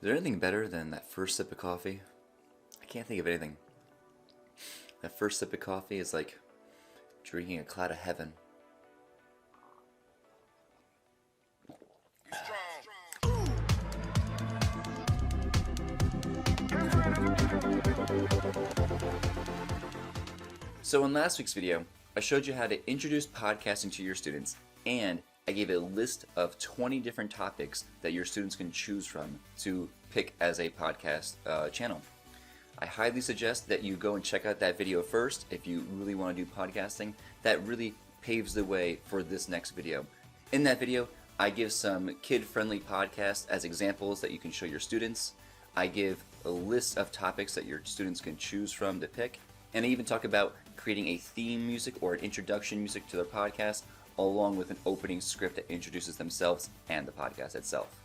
there anything better than that first sip of coffee? I can't think of anything. That first sip of coffee is like drinking a cloud of heaven. So in last week's video, I showed you how to introduce podcasting to your students, and I gave a list of 20 different topics that your students can choose from to pick as a podcast channel. I highly suggest that you go and check out that video first if you really want to do podcasting. That really paves the way for this next video. In that video, I give some kid-friendly podcasts as examples that you can show your students. I give a list of topics that your students can choose from to pick. And I even talk about creating a theme music or an introduction music to their podcast, along with an opening script that introduces themselves and the podcast itself.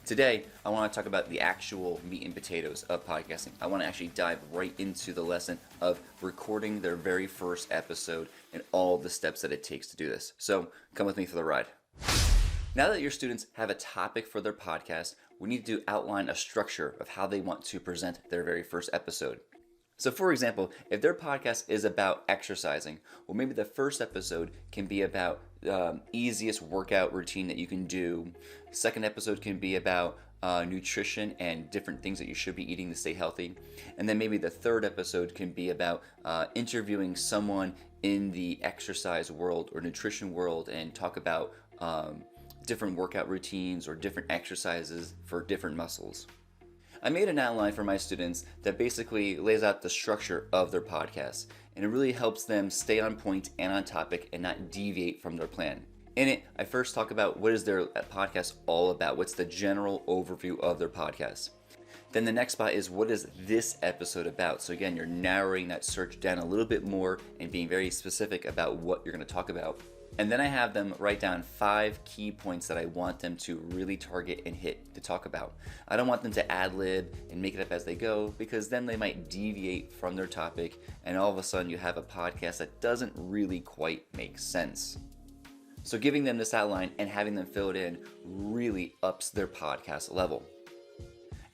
Today, I want to talk about the actual meat and potatoes of podcasting. I want to actually dive right into the lesson of recording their very first episode and all the steps that it takes to do this. So come with me for the ride. Now that your students have a topic for their podcast, we need to outline a structure of how they want to present their very first episode. So for example, if their podcast is about exercising, well, maybe the first episode can be about easiest workout routine that you can do. Second episode can be about nutrition and different things that you should be eating to stay healthy. And then maybe the third episode can be about interviewing someone in the exercise world or nutrition world and talk about different workout routines or different exercises for different muscles. I made an outline for my students that basically lays out the structure of their podcast, and it really helps them stay on point and on topic and not deviate from their plan. In it, I first talk about what is their podcast all about, what's the general overview of their podcast. Then the next spot is what is this episode about? So again, you're narrowing that search down a little bit more and being very specific about what you're going to talk about. And then I have them write down 5 key points that I want them to really target and hit to talk about. I don't want them to ad-lib and make it up as they go, because then they might deviate from their topic and all of a sudden you have a podcast that doesn't really quite make sense. So giving them this outline and having them fill it in really ups their podcast level.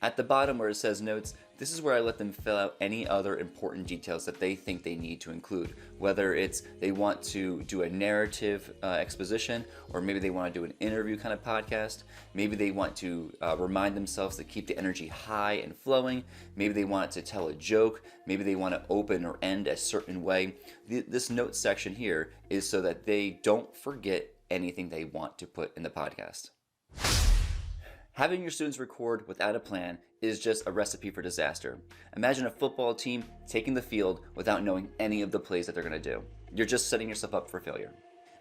At the bottom where it says notes, this is where I let them fill out any other important details that they think they need to include. Whether it's they want to do a narrative exposition, or maybe they want to do an interview kind of podcast. Maybe they want to remind themselves to keep the energy high and flowing. Maybe they want to tell a joke. Maybe they want to open or end a certain way. This notes section here is so that they don't forget anything they want to put in the podcast. Having your students record without a plan is just a recipe for disaster. Imagine a football team taking the field without knowing any of the plays that they're going to do. You're just setting yourself up for failure.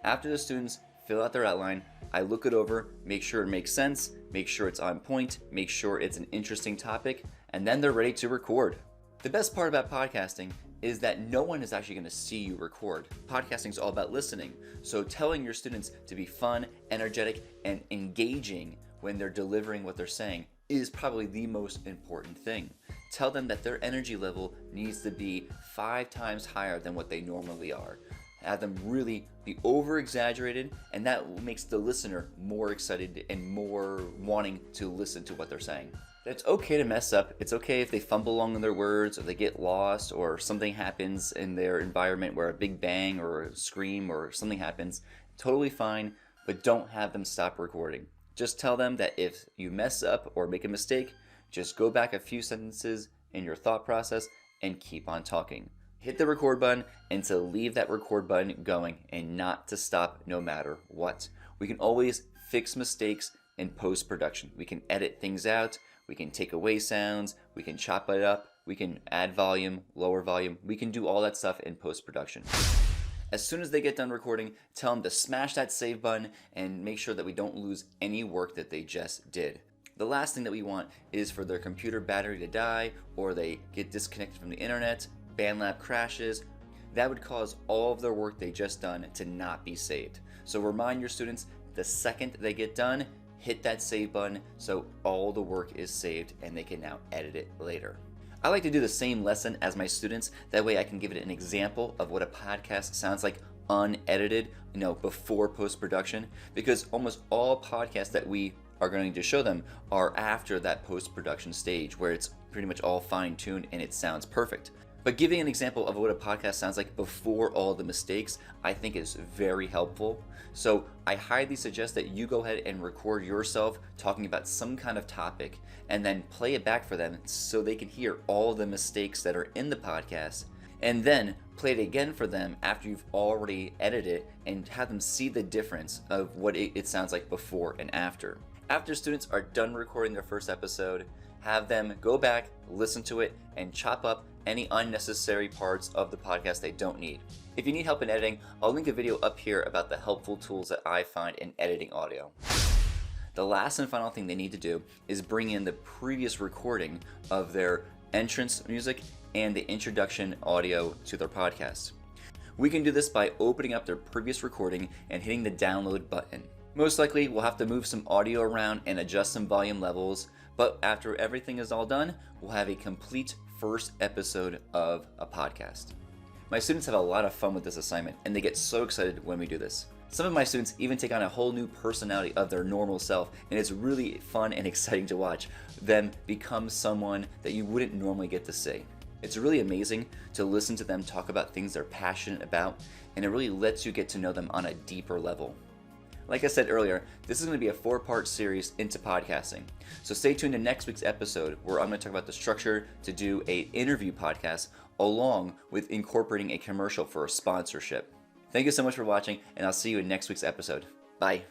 After the students fill out their outline, I look it over, make sure it makes sense, make sure it's on point, make sure it's an interesting topic, and then they're ready to record. The best part about podcasting is that no one is actually going to see you record. Podcasting is all about listening. So telling your students to be fun, energetic, and engaging when they're delivering what they're saying is probably the most important thing. Tell them that their energy level needs to be 5 times higher than what they normally are. Have them really be over-exaggerated, and that makes the listener more excited and more wanting to listen to what they're saying. It's okay to mess up. It's okay if they fumble along in their words, or they get lost, or something happens in their environment where a big bang or a scream or something happens. Totally fine, but don't have them stop recording. Just tell them that if you mess up or make a mistake, just go back a few sentences in your thought process and keep on talking. Hit the record button and to leave that record button going and not to stop no matter what. We can always fix mistakes in post-production. We can edit things out, we can take away sounds, we can chop it up, we can add volume, lower volume. We can do all that stuff in post-production. As soon as they get done recording, tell them to smash that save button and make sure that we don't lose any work that they just did. The last thing that we want is for their computer battery to die, or they get disconnected from the internet, BandLab crashes. That would cause all of their work they just done to not be saved. So remind your students the second they get done, hit that save button so all the work is saved and they can now edit it later. I like to do the same lesson as my students. That way I can give it an example of what a podcast sounds like unedited, before post-production, because almost all podcasts that we are going to show them are after that post-production stage where it's pretty much all fine-tuned and it sounds perfect. But giving an example of what a podcast sounds like before all the mistakes, I think is very helpful. So I highly suggest that you go ahead and record yourself talking about some kind of topic and then play it back for them so they can hear all the mistakes that are in the podcast, and then play it again for them after you've already edited it and have them see the difference of what it sounds like before and after. After students are done recording their first episode, have them go back, listen to it, and chop up any unnecessary parts of the podcast they don't need. If you need help in editing, I'll link a video up here about the helpful tools that I find in editing audio. The last and final thing they need to do is bring in the previous recording of their entrance music and the introduction audio to their podcast. We can do this by opening up their previous recording and hitting the download button. Most likely, we'll have to move some audio around and adjust some volume levels, but after everything is all done, we'll have a complete first episode of a podcast. My students have a lot of fun with this assignment, and they get so excited when we do this. Some of my students even take on a whole new personality of their normal self, and it's really fun and exciting to watch them become someone that you wouldn't normally get to see. It's really amazing to listen to them talk about things they're passionate about, and it really lets you get to know them on a deeper level. Like I said earlier, this is going to be a 4-part series into podcasting. So stay tuned to next week's episode where I'm going to talk about the structure to do an interview podcast along with incorporating a commercial for a sponsorship. Thank you so much for watching, and I'll see you in next week's episode. Bye.